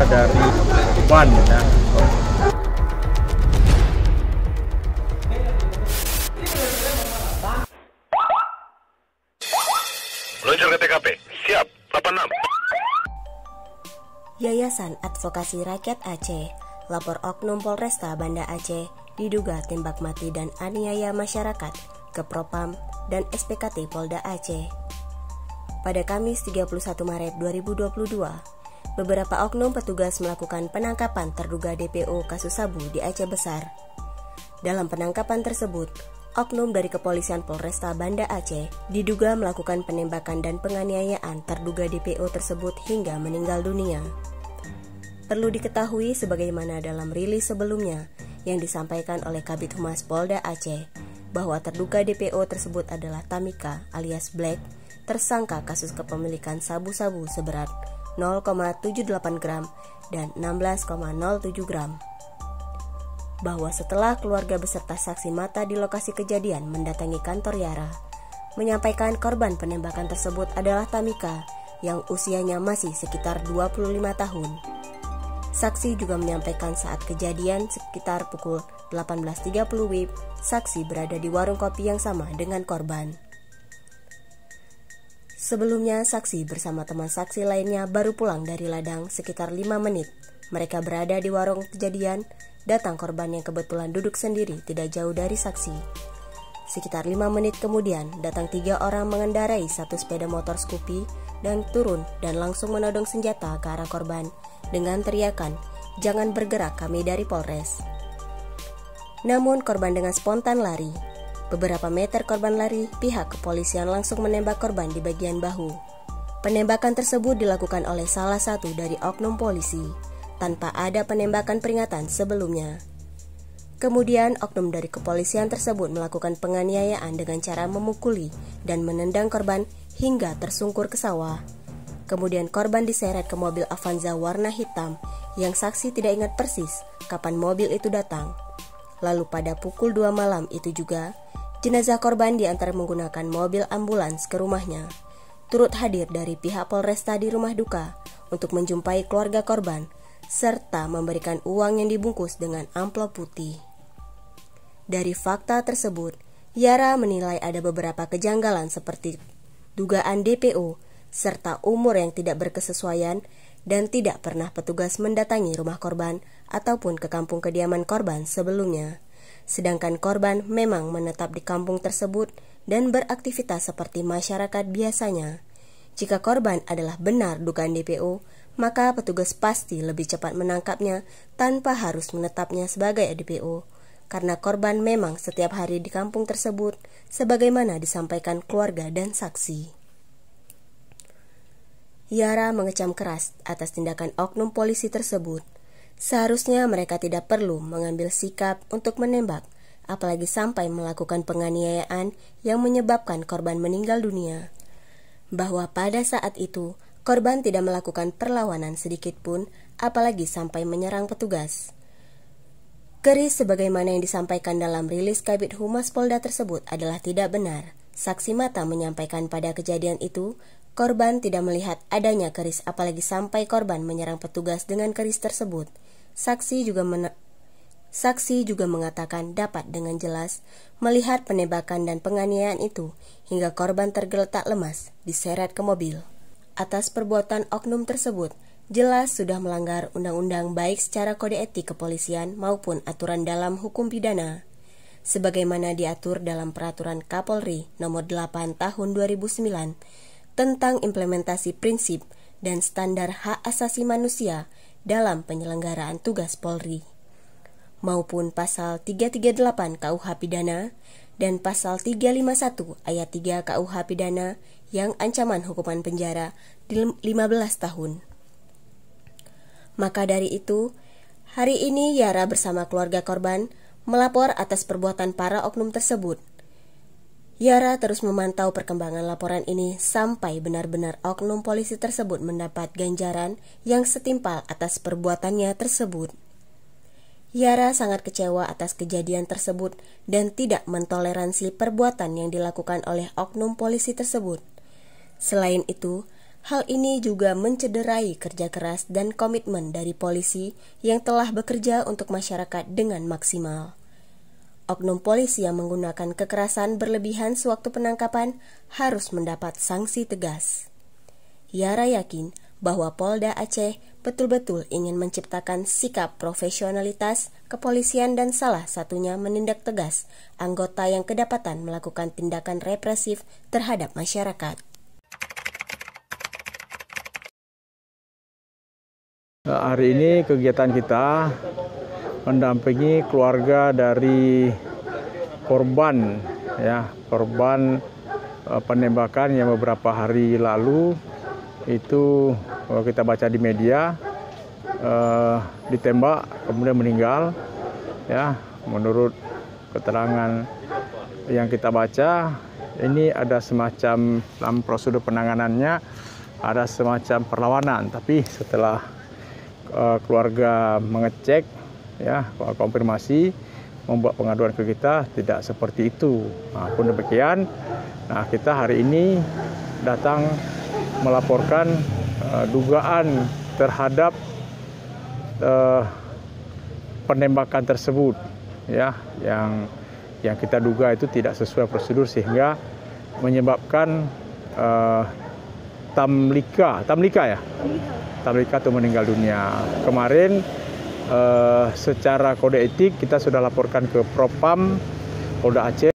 dari ban ya. Meluncur ke TKP. Siap, 86. Yayasan Advokasi Rakyat Aceh lapor Oknum Polresta Banda Aceh diduga tembak mati dan aniaya masyarakat ke Propam dan SPKT Polda Aceh. Pada Kamis 31 Maret 2022, beberapa oknum petugas melakukan penangkapan terduga DPO kasus sabu di Aceh Besar. Dalam penangkapan tersebut, oknum dari Kepolisian Polresta Banda Aceh diduga melakukan penembakan dan penganiayaan terduga DPO tersebut hingga meninggal dunia. Perlu diketahui sebagaimana dalam rilis sebelumnya yang disampaikan oleh Kabid Humas Polda Aceh bahwa terduga DPO tersebut adalah Tamika alias Black, tersangka kasus kepemilikan sabu-sabu seberat 0,78 gram dan 16,07 gram. Bahwa setelah keluarga beserta saksi mata di lokasi kejadian mendatangi kantor Yara, menyampaikan korban penembakan tersebut adalah Tamika yang usianya masih sekitar 25 tahun. Saksi juga menyampaikan saat kejadian sekitar pukul 18.30 WIB, saksi berada di warung kopi yang sama dengan korban. Sebelumnya, saksi bersama teman saksi lainnya baru pulang dari ladang sekitar 5 menit. Mereka berada di warung kejadian, datang korban yang kebetulan duduk sendiri tidak jauh dari saksi. Sekitar 5 menit kemudian, datang 3 orang mengendarai satu sepeda motor Scoopy dan turun dan langsung menodong senjata ke arah korban dengan teriakan, "Jangan bergerak, kami dari Polres." Namun korban dengan spontan lari. Beberapa meter korban lari, pihak kepolisian langsung menembak korban di bagian bahu. Penembakan tersebut dilakukan oleh salah satu dari oknum polisi, tanpa ada penembakan peringatan sebelumnya. Kemudian oknum dari kepolisian tersebut melakukan penganiayaan dengan cara memukuli dan menendang korban hingga tersungkur ke sawah. Kemudian korban diseret ke mobil Avanza warna hitam yang saksi tidak ingat persis kapan mobil itu datang. Lalu pada pukul 2 malam itu juga, jenazah korban diantar menggunakan mobil ambulans ke rumahnya. Turut hadir dari pihak Polresta di rumah duka untuk menjumpai keluarga korban, serta memberikan uang yang dibungkus dengan amplop putih. Dari fakta tersebut, Yara menilai ada beberapa kejanggalan seperti dugaan DPO, serta umur yang tidak berkesesuaian dan tidak pernah petugas mendatangi rumah korban ataupun ke kampung kediaman korban sebelumnya. Sedangkan korban memang menetap di kampung tersebut dan beraktivitas seperti masyarakat biasanya. Jika korban adalah benar dugaan DPO, maka petugas pasti lebih cepat menangkapnya tanpa harus menetapnya sebagai DPO, karena korban memang setiap hari di kampung tersebut sebagaimana disampaikan keluarga dan saksi. Yara mengecam keras atas tindakan oknum polisi tersebut. Seharusnya mereka tidak perlu mengambil sikap untuk menembak, apalagi sampai melakukan penganiayaan yang menyebabkan korban meninggal dunia. Bahwa pada saat itu, korban tidak melakukan perlawanan sedikit pun, apalagi sampai menyerang petugas. Keris sebagaimana yang disampaikan dalam rilis Kabid Humas Polda tersebut adalah tidak benar. Saksi mata menyampaikan pada kejadian itu, korban tidak melihat adanya keris apalagi sampai korban menyerang petugas dengan keris tersebut. Saksi juga mengatakan dapat dengan jelas melihat penembakan dan penganiayaan itu hingga korban tergeletak lemas diseret ke mobil. Atas perbuatan oknum tersebut, jelas sudah melanggar undang-undang baik secara kode etik kepolisian maupun aturan dalam hukum pidana. Sebagaimana diatur dalam Peraturan Kapolri Nomor 8 Tahun 2009 tentang implementasi prinsip dan standar hak asasi manusia dalam penyelenggaraan tugas Polri, maupun pasal 338 KUH Pidana dan pasal 351 ayat 3 KUH Pidana yang ancaman hukuman penjara 15 tahun. Maka dari itu, hari ini Yara bersama keluarga korban melapor atas perbuatan para oknum tersebut. Yara terus memantau perkembangan laporan ini sampai benar-benar oknum polisi tersebut mendapat ganjaran yang setimpal atas perbuatannya tersebut. Yara sangat kecewa atas kejadian tersebut dan tidak mentoleransi perbuatan yang dilakukan oleh oknum polisi tersebut. Selain itu, hal ini juga mencederai kerja keras dan komitmen dari polisi yang telah bekerja untuk masyarakat dengan maksimal. Oknum polisi yang menggunakan kekerasan berlebihan sewaktu penangkapan harus mendapat sanksi tegas. Yara yakin bahwa Polda Aceh betul-betul ingin menciptakan sikap profesionalitas kepolisian dan salah satunya menindak tegas anggota yang kedapatan melakukan tindakan represif terhadap masyarakat. Hari ini kegiatan kita mendampingi keluarga dari korban penembakan yang beberapa hari lalu itu kita baca di media ditembak kemudian meninggal. Menurut keterangan yang kita baca, ini ada semacam dalam prosedur penanganannya ada semacam perlawanan, tapi setelah keluarga mengecek konfirmasi, membuat pengaduan ke kita, tidak seperti itu. Pun demikian, kita hari ini datang melaporkan dugaan terhadap penembakan tersebut, yang kita duga itu tidak sesuai prosedur sehingga menyebabkan Tamlika itu meninggal dunia. Kemarin secara kode etik kita sudah laporkan ke Propam Polda Aceh.